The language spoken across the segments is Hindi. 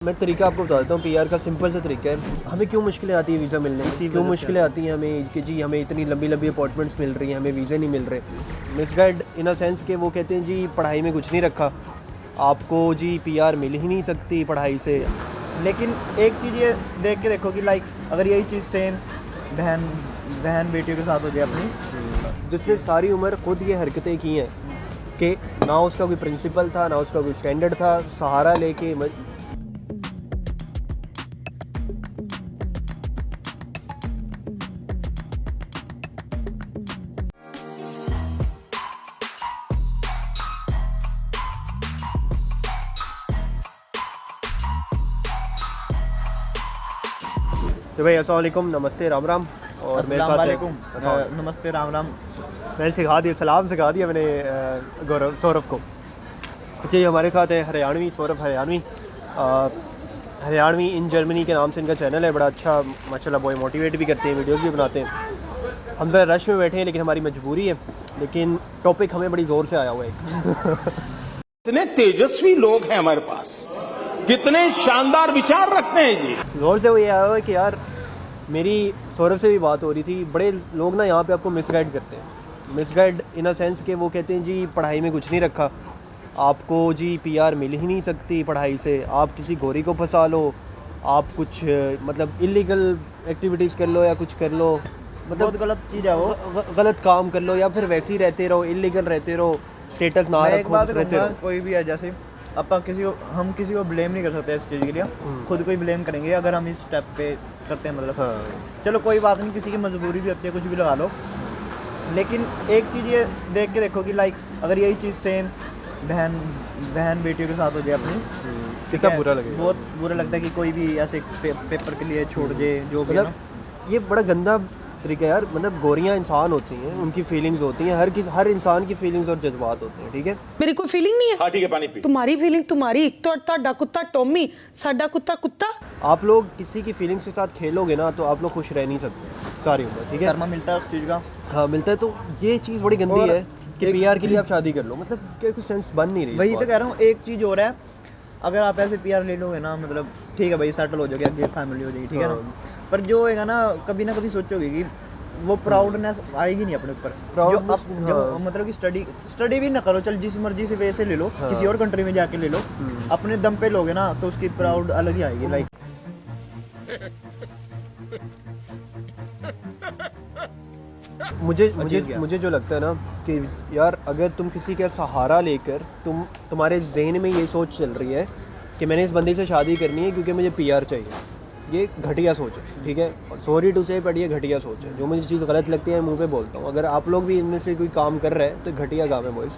मैं तरीका आपको बता देता हूँ। पीआर का सिंपल सा तरीका है। हमें क्यों मुश्किलें आती है वीज़ा मिलने में, क्यों मुश्किलें आती हैं हमें कि जी हमें इतनी लंबी लंबी अपॉइंटमेंट्स मिल रही हैं, हमें वीज़े नहीं मिल रहे। मिसगाइड इन अ सेंस कि वो कहते हैं जी पढ़ाई में कुछ नहीं रखा, आपको जी पीआर मिल ही नहीं सकती पढ़ाई से। लेकिन एक चीज़ ये देख के देखो कि लाइक अगर यही चीज़ सेम बहन बेटियों के साथ हो जाए अपनी, जिसने सारी उम्र खुद ये हरकतें की हैं कि ना उसका कोई प्रिंसिपल था, ना उसका कोई स्टैंडर्ड था, सहारा लेके तो भाई अस्सलाम वालेकुम, नमस्ते, राम राम। और मेरे साथ नमस्ते राम राम। मैंने सिखा दिया, सलाम सिखा दिया मैंने गौरव सौरभ को। जी हमारे साथ है हरियाणवी, सौरभ हरियाणवी। हरियाणवी इन जर्मनी के नाम से इनका चैनल है। बड़ा अच्छा माशाल्लाह बॉय, मोटिवेट भी करते हैं, वीडियोस भी बनाते हैं। हम ज़रा रश में बैठे हैं लेकिन हमारी मजबूरी है, लेकिन टॉपिक हमें बड़ी ज़ोर से आया हुआ है। कितने तेजस्वी लोग हैं हमारे पास, कितने शानदार विचार रखते हैं जी। ज़ोर से वो ये आया हुआ है कि यार मेरी सौरभ से भी बात हो रही थी, बड़े लोग ना यहाँ पे आपको मिसगाइड करते हैं। मिसगाइड इन अ सेंस कि वो कहते हैं जी पढ़ाई में कुछ नहीं रखा, आपको जी पीआर मिल ही नहीं सकती पढ़ाई से, आप किसी गोरी को फंसा लो, आप कुछ मतलब इलीगल एक्टिविटीज़ कर लो या कुछ कर लो, मतलब बहुत गलत चीज़ है वो, गलत काम कर लो, या फिर वैसे ही रहते रहो, इलीगल रहते रहो, स्टेटस ना एक रखो, बात रहते कहूँगा, रहो। कोई भी है जैसे हम किसी को ब्लेम नहीं कर सकते इस चीज़ के लिए, खुद को ही ब्लेम करेंगे अगर हम इस स्टेप पे करते हैं। मतलब हाँ। चलो कोई बात नहीं, किसी की मजबूरी भी होती है, कुछ भी लगा लो। लेकिन एक चीज़ ये देख के देखो कि लाइक अगर यही चीज़ सेम बहन बेटियों के साथ हो जाए अपनी, कितना बुरा लगेगा। बहुत बुरा लगता है कि कोई भी ऐसे पेपर के लिए छोड़ दे, जो भी है ना। मतलब ये बड़ा गंदा तरीका है यार। मतलब गोरियां इंसान होती हैं, उनकी फीलिंग्स होती हैं, हर इंसान की फीलिंग्स और जज्बात होते हैं, ठीक है। मेरी कोई फीलिंग नहीं है। हाँ ठीक है, पानी पी। तुम्हारी फीलिंग तुम्हारी, ਤੁਹਾਡਾ ਕੁੱਤਾ ਟੋਮੀ, ਸਾਡਾ ਕੁੱਤਾ ਕੁੱਤਾ। आप लोग किसी की फीलिंग्स के साथ खेलोगे ना तो आप लोग खुश रह नहीं सकते सारी उम्र, ठीक है। कर्मा मिलता है उस चीज़ का। हाँ मिलता है। तो ये चीज़ बड़ी गंदी और है कि पीआर के लिए आप शादी कर लो, मतलब क्या कोई सेंस बन नहीं रही। वही तो कह रहा हूँ। एक चीज़ और है, अगर आप ऐसे पीआर ले लोगे ना, मतलब ठीक है भाई सेटल हो जाओगे, आगे फैमिली हो जाएगी, ठीक है ना। पर जो होएगा ना, कभी ना कभी सोचोगे कि वो प्राउडनेस आएगी नहीं अपने ऊपर। जो मतलब कि स्टडी भी ना करो, चल जिस मर्जी से वे से ले लो, किसी और कंट्री में जाके ले लो, अपने दम पे लोगे ना तो उसकी प्राउड अलग ही आएगी। लाइक मुझे जो लगता है ना कि यार अगर तुम किसी का सहारा लेकर तुम्हारे जहन में ये सोच चल रही है कि मैंने इस बंदी से शादी करनी है क्योंकि मुझे पीआर चाहिए, ये घटिया सोच है, ठीक है। और सॉरी टू से, बट ये घटिया सोच है। जो मुझे चीज़ गलत लगती है मुंह पे बोलता हूँ। अगर आप लोग भी इनमें से कोई काम कर रहे हैं तो घटिया काम है बॉयज़।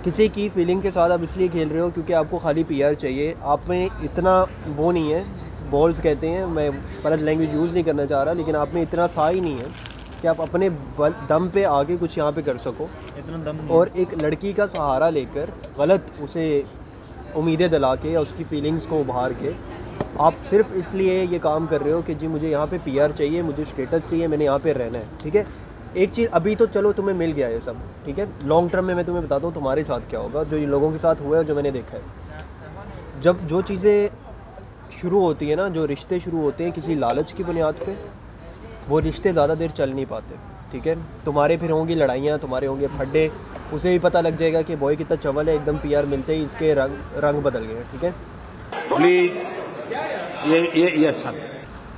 किसी की फीलिंग के साथ आप इसलिए खेल रहे हो क्योंकि आपको खाली पीआर चाहिए। आप में इतना वो नहीं है, बॉल्स कहते हैं, मैं गलत लैंग्वेज यूज़ नहीं करना चाह रहा, लेकिन आप में इतना सा ही नहीं है कि आप अपने दम पे आके कुछ यहाँ पे कर सको। इतना दम और एक लड़की का सहारा लेकर गलत उसे उम्मीदें दिला के या उसकी फीलिंग्स को उभार के आप सिर्फ इसलिए ये काम कर रहे हो कि जी मुझे यहाँ पे पीआर चाहिए, मुझे स्टेटस चाहिए, मैंने यहाँ पे रहना है, ठीक है। एक चीज़ अभी तो चलो तुम्हें मिल गया ये सब, ठीक है। लॉन्ग टर्म में मैं तुम्हें बताता हूँ तुम्हारे साथ क्या होगा, जो ये लोगों के साथ हुआ है, जो मैंने देखा है। जब जो चीज़ें शुरू होती है ना, जो रिश्ते शुरू होते हैं किसी लालच की बुनियाद पे, वो रिश्ते ज़्यादा देर चल नहीं पाते, ठीक है। तुम्हारे फिर होंगी लड़ाइयाँ, तुम्हारे होंगे फड्डे, उसे भी पता लग जाएगा कि बॉय कितना चवल है, एकदम पीआर मिलते ही इसके रंग बदल गए, ठीक है। प्लीज ये अच्छा नहीं।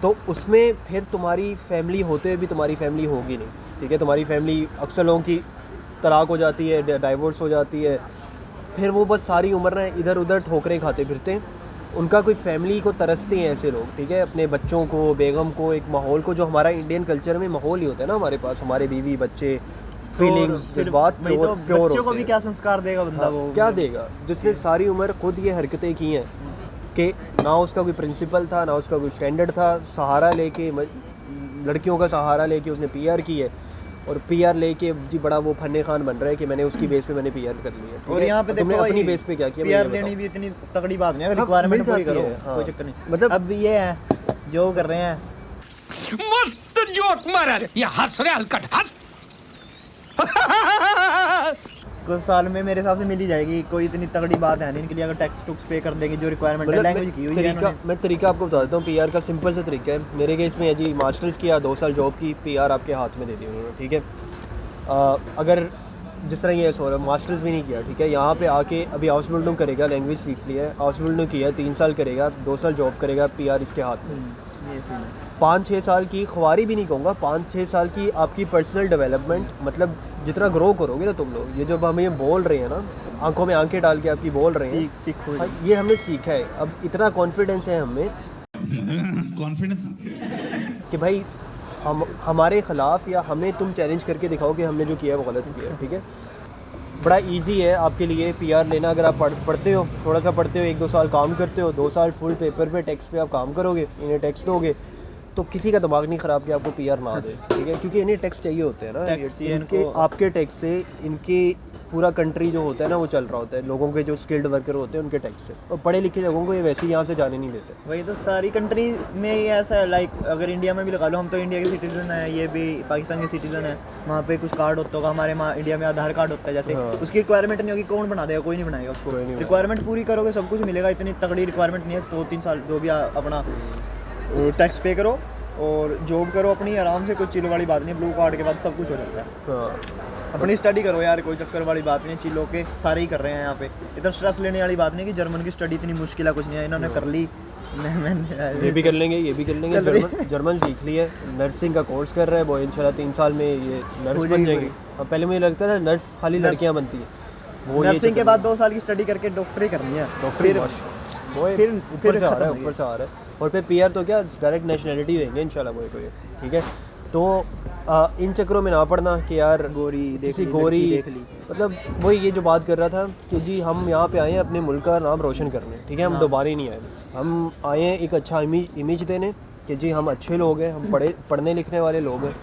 तो उसमें फिर तुम्हारी फैमिली होते हुए भी तुम्हारी फैमिली होगी नहीं, ठीक है। तुम्हारी फैमिली अक्सर लोगों की तलाक हो जाती है, डाइवोर्स हो जाती है, फिर वो बस सारी उम्र ना इधर उधर ठोकरें खाते फिरते हैं। उनका कोई फैमिली को तरसते हैं ऐसे लोग, ठीक है। अपने बच्चों को, बेगम को, एक माहौल को, जो हमारा इंडियन कल्चर में माहौल ही होता है ना हमारे पास, हमारे बीवी बच्चे, फीलिंग्स, जज्बात प्योर बच्चों को भी क्या संस्कार देगा बंदा, वो क्या देगा जिसने सारी उम्र खुद ये हरकतें की हैं कि ना उसका कोई प्रिंसिपल था, ना उसका कोई स्टैंडर्ड था, सहारा लेके लड़कियों का सहारा लेके उसने पीआर की है, और पीआर लेके जी बड़ा वो फन्ने खान बन रहा है कि मैंने उसकी बेस पे मैंने पीआर कर लिया। और यहाँ पे तुमने देखो अपनी बेस पे क्या किया, पीआर लेनी भी इतनी तगड़ी बात नहीं है, रिक्वायरमेंट पूरी करो, कोई चक्कर नहीं। मतलब अब ये है जो कर रहे हैं, मस्त जोक मारा रे, ये हंस रहे हलकट हंस। कुछ साल में मेरे हिसाब से मिल ही जाएगी, कोई इतनी तगड़ी बात है नहीं इनके लिए, अगर टैक्स टुक्स पे कर देंगे जो रिक्वायरमेंट है, मतलब लैंग्वेज की हुई है इन्होंने। मैं तरीका आपको बता देता हूँ पीआर का। सिंपल सा तरीका है मेरे केस में है जी, मास्टर्स किया, 2 साल जॉब की, पीआर आपके हाथ में दे दी उन्होंने, ठीक है। अगर जिस तरह ये सो रहा मास्टर्स भी नहीं किया, ठीक है, यहाँ पे आके अभी हाउस बिल्डिंग करेगा, लैंग्वेज सीख लिया है, हाउस बिल्डिंग किया, 3 साल करेगा, 2 साल जॉब करेगा, पीआर इसके हाथ में। ये सीन है। 5-6 साल की ख्वारी भी नहीं कहूँगा, 5-6 साल की आपकी पर्सनल डेवलपमेंट, मतलब जितना ग्रो करोगे ना तुम लोग, ये जब हमें ये बोल रहे हैं ना, आंखों में आंखें डाल के आपकी बोल रहे हैं, सीख हाँ, ये हमने सीखा है। अब इतना कॉन्फिडेंस है हमें कॉन्फिडेंस कि भाई हम हमारे ख़िलाफ़ या हमें तुम चैलेंज करके दिखाओ कि हमने जो किया है वो गलत किया है, ठीक है। बड़ा इजी है आपके लिए पीआर लेना। अगर आप पढ़ते हो, थोड़ा सा पढ़ते हो, 1-2 साल काम करते हो, 2 साल फुल पेपर पे टैक्स पे आप काम करोगे, इन्हें टैक्स दोगे, तो किसी का दिमाग नहीं ख़राब कि आपको पीआर ना दे, ठीक है, क्योंकि इन्हें टैक्स चाहिए होते हैं ना, टैक्स चाहिए इनके इनको। आपके टैक्स से इनके पूरा कंट्री जो होता है ना वो चल रहा होता है, लोगों के जो स्किल्ड वर्कर होते हैं उनके टैक्स से। और पढ़े लिखे लोगों को ये वैसे ही यहाँ से जाने नहीं देते। वही तो सारी कंट्री में ही ऐसा है। लाइक अगर इंडिया में भी लगा लो, हम तो इंडिया के सिटीजन हैं, ये भी पाकिस्तान के सिटीजन है, वहाँ पे कुछ कार्ड होता होगा, हमारे इंडिया में आधार कार्ड होता है जैसे, हाँ। उसकी रिक्वायरमेंट नहीं होगी, कौन बना देगा? कोई नहीं बनाएगा उसको। कोई नहीं रिक्वायरमेंट पूरी करोगे सब कुछ मिलेगा, इतनी तगड़ी रिक्वायरमेंट नहीं है। 2-3 साल जो भी अपना टैक्स पे करो और जॉब करो अपनी आराम से, कोई चिल वाली बात नहीं, ब्लू कार्ड के बाद सब कुछ हो जाता है। हाँ, अपनी स्टडी करो यार, कोई चक्कर वाली बात नहीं, चिल होके सारे ही कर रहे हैं यहाँ पे। इधर स्ट्रेस लेने वाली बात नहीं कि जर्मन की स्टडी इतनी मुश्किल है, कुछ नहीं है, इन्होंने कर ली। ये भी कर लेंगे, ये भी कर लेंगे। चल रही जर्मन सीख लिया, नर्सिंग का कोर्स कर रहा है वो, इंशाल्लाह 3 साल में ये नर्स हो बन जाएगी जाएगी। अब पहले मुझे लगता था नर्स खाली लड़कियां बनती हैं, वो ये नर्सिंग के बाद 2 साल की स्टडी करके डॉक्टरी करनी है, डॉक्टर फिर ऊपर से आ रहा है, खत्म ऊपर से आ रहा है। और फिर पीआर तो क्या डायरेक्ट नेशनलिटी देंगे इंशाल्लाह वो, ठीक है। तो इन चक्करों में ना पड़ना कि यार गोरी देख किसी ली, गोरी लड़की देख ली। मतलब वही ये जो बात कर रहा था कि जी हम यहाँ पे आए हैं अपने मुल्क का नाम रोशन करने, ठीक है, हम दोबारा ही नहीं आए, हम आए हैं एक अच्छा इमेज देने कि जी हम अच्छे लोग हैं, हम पढ़ने लिखने वाले लोग हैं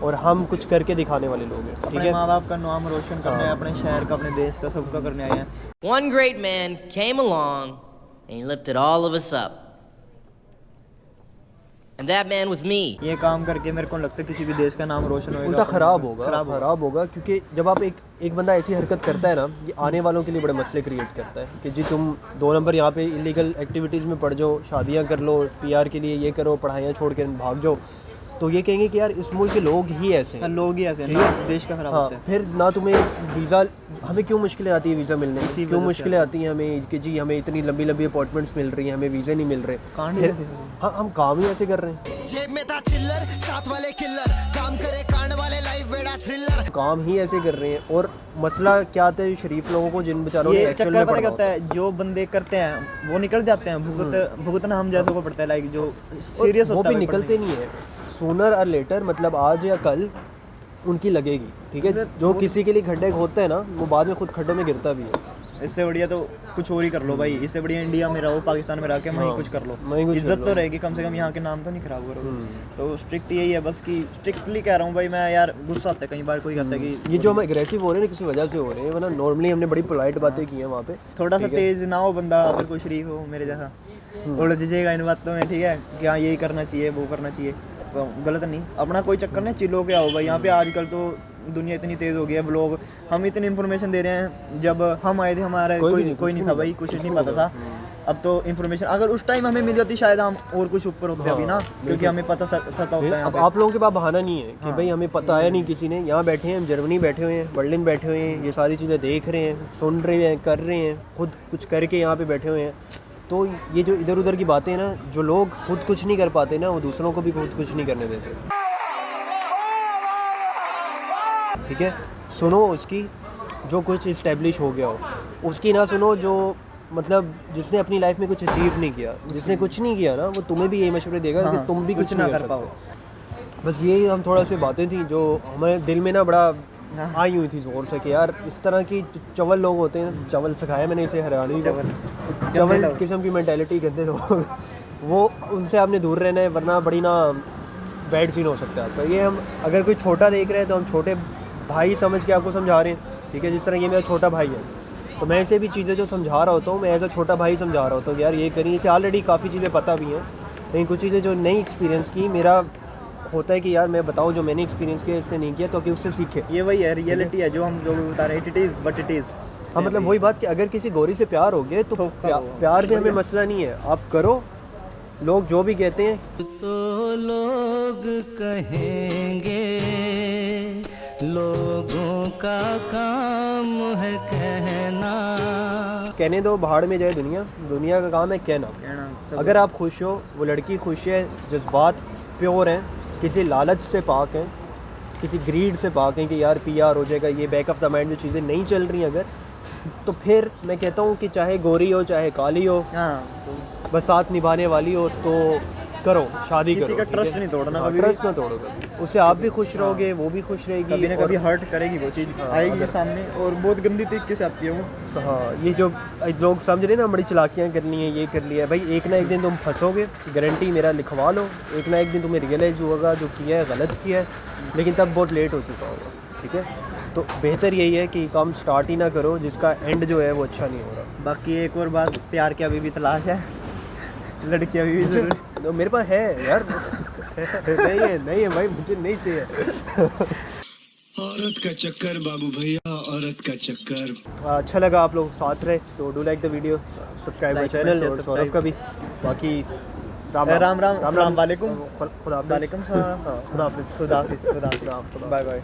और हम कुछ करके दिखाने वाले लोग हैं, ठीक अपने है। माँ बाप का नाम रोशन करने, अपने शहर का, अपने देश का, सबका करने आए हैं। One great man came along and he lifted all of us up. And that man was me. ये काम करके मेरे को लगता है किसी भी देश का नाम रोशन होगा। उनका ख़राब होगा क्योंकि जब आप एक बंदा ऐसी हरकत करता है ना, ये आने वालों के लिए बड़े मसले क्रिएट करता है कि जी तुम 2 नंबर यहाँ पे इलीगल एक्टिविटीज़ में पड़ जाओ, शादियाँ कर लो, पीआर के लिए ये करो, पढ़ाइयाँ छोड़ के भाग जाओ, तो ये कहेंगे कि यार इस मुल्क के लोग ही ऐसे हैं, लोग ही ऐसे हैं ठीक ना, है? देश का खराब हाँ, होता है। फिर ना तुम्हें वीज़ा, हमें क्यों मुश्किलें आती है वीज़ा मिलने में, इसी क्यों वजह से मुश्किलें आती हैं हमें कि जी हमें इतनी लंबी लंबी अपॉइंटमेंट्स मिल रही हैं, हमें वीज़े नहीं मिल रहे। कांड फिर ऐसे हैं। हाँ, हम काम ही ऐसे कर रहे हैं, जेब में था चिल्लर, साथ वाले किल्लर, काम करे कांड वाले, लाइफ बेड़ा थ्रिलर। काम ही ऐसे कर रहे हैं। और मसला क्या आता है शरीफ लोगों को, जिन बेचारों ने ये एक्चुअल चक्कर में पता पढ़ना क्या होता है, जो बंदे करते हैं वो निकल जाते हैं, भुगतना हम जैसों को पड़ता है। लाइक जो सीरियस वो होता भी है निकलते नहीं है, सूनर और लेटर, मतलब आज या कल उनकी लगेगी, ठीक है। जो किसी के लिए खड्डे होता है ना, वो बाद में खुद खड्डों में गिरता भी है। इससे बढ़िया तो कुछ और ही कर लो भाई, इससे बढ़िया इंडिया में रहो, पाकिस्तान में रह के वहीं कुछ कर लो, इज्जत तो रहेगी कम से कम, यहाँ के नाम तो नहीं खराब करोगे। तो स्ट्रिक्ट यही है बस, कि स्ट्रिक्टली कह रहा हूँ भाई मैं यार, गुस्सा आता है कई बार, कोई कहता है कि ये जो हम एग्रेसिव हो रहे हैं ना किसी वजह से हो रहे हैं, वरना नॉर्मली हमने बड़ी पोलाइट बातें की हैं वहाँ पे। थोड़ा सा तेज ना हो बंदा, अगर कोई शरीफ हो मेरे जैसा, उलझ जाएगा इन बातों में, ठीक है, कि हाँ यही करना चाहिए, वो करना चाहिए, तो गलत नहीं, अपना कोई चक्कर नहीं, चिल होके आओ भाई। यहाँ पे आजकल तो दुनिया इतनी तेज़ हो गई है, व्लॉग, हम इतनी इन्फॉर्मेशन दे रहे हैं, जब हम आए थे हमारा कोई नहीं था भाई, कुछ नहीं पता था। अब तो इन्फॉर्मेशन अगर उस टाइम हमें मिली होती शायद हम और कुछ ऊपर होते अभी ना, क्योंकि हमें पता सता होता है। अब आप लोगों के पास बहाना नहीं है कि भाई हमें पता आया नहीं, किसी ने यहाँ बैठे हैं, हम जर्मनी बैठे हुए हैं, बर्लिन बैठे हुए हैं, ये सारी चीज़ें देख रहे हैं, सुन रहे हैं, कर रहे हैं, खुद कुछ करके यहाँ पे बैठे हुए हैं। तो ये जो इधर उधर की बातें ना, जो लोग खुद कुछ नहीं कर पाते ना, वो दूसरों को भी खुद कुछ नहीं करने देते, ठीक है। सुनो उसकी जो कुछ इस्टेब्लिश हो गया हो, उसकी ना सुनो जो मतलब जिसने अपनी लाइफ में कुछ अचीव नहीं किया, जिसने कुछ नहीं किया ना, वो तुम्हें भी यही मशवरे देगा कि तुम भी कुछ ना नहीं कर पाओ। बस यही हम थोड़ा सी बातें थी जो हमारे दिल में ना बड़ा आई हुई थी जोर से कि यार इस तरह की चवल लोग होते हैं, चवल सिखाया मैंने इसे हरियाणवी को, चवल किस्म की मेंटालिटी गंदे लोग, वो उनसे आपने दूर रहना है, वरना बड़ी ना बैड सीन हो सकता है आपका। ये हम अगर कोई छोटा देख रहे हैं तो हम छोटे भाई समझ के आपको समझा रहे हैं, ठीक है। जिस तरह ये मेरा छोटा भाई है, तो मैं इसे भी चीज़ें जो समझा रहा होता हूँ, मैं एज अ छोटा भाई समझा रहा होता हूँ कि यार ये करिए, इसे ऑलरेडी काफ़ी चीज़ें पता भी हैं, लेकिन कुछ चीज़ें जो नहीं एक्सपीरियंस की, मेरा होता है कि यार मैं बताऊं जो मैंने एक्सपीरियंस किया इससे नहीं किया, तो कि उससे सीखे। ये वही है, रियलिटी है जो हम जो भी बता रहे हैं, it is but it is. हाँ मतलब वही बात कि अगर किसी गोरी से प्यार हो गया तो धोखा हो। प्यार में हमें मसला नहीं है, आप करो, लोग जो भी कहते हैं तो लोग कहेंगे, लोगों का काम है कहना। कहने दो, भाड़ में जाए दुनिया, दुनिया का काम है कहना। कहना अगर आप खुश हो, वो लड़की खुश है, जज्बात प्योर हैं, किसी लालच से पाक हैं, किसी ग्रीड से पाक हैं कि यार पीआर हो जाएगा, ये बैक ऑफ द माइंड जो चीज़ें नहीं चल रही अगर, तो फिर मैं कहता हूँ कि चाहे गोरी हो चाहे काली हो, हाँ, बस साथ निभाने वाली हो तो करो, शादी करो। किसी का ठीक trust है? नहीं तोड़ना हाँ, कभी भी। trust ना तोड़ो कभी। उससे आप भी खुश रहोगे, वो भी खुश रहेगी। कभी ना और- कभी हर्ट करेगी वो चीज़, हाँ, आएगी अगर- सामने, और बहुत गंदी तरीके से आती है वो। हाँ, ये जो लोग समझ रहे हैं ना बड़ी चालाकियाँ कर ली हैं, ये कर लिया है, भाई एक ना एक दिन तुम फंसोगे, गारंटी मेरा लिखवा लो, एक ना एक दिन तुम्हें रियलाइज़ होगा जो किया है गलत किया है, लेकिन तब बहुत लेट हो चुका होगा। ठीक है, तो बेहतर यही है कि काम स्टार्ट ही ना करो जिसका एंड जो है वो अच्छा नहीं हो रहा। बाकी एक और बात, प्यार की अभी भी तलाश है, लड़की अभी भी जरूर। तो मेरे पास है यार नहीं है भाई, मुझे नहीं चाहिए। औरत का चक्कर बाबू भैया, औरत का चक्कर। अच्छा लगा आप लोग साथ रहे, तो do like the video, subscribe my Like, channel, share, और subscribe। सौरभ का भी। बाकी राम राम, अस्सलाम वालेकुम। खुदा हाफिज़। वालेकुम सलाम। हाँ, खुदा हाफिज़। खुदा हाफिज़, खुदा हाफिज़, बाय बाय।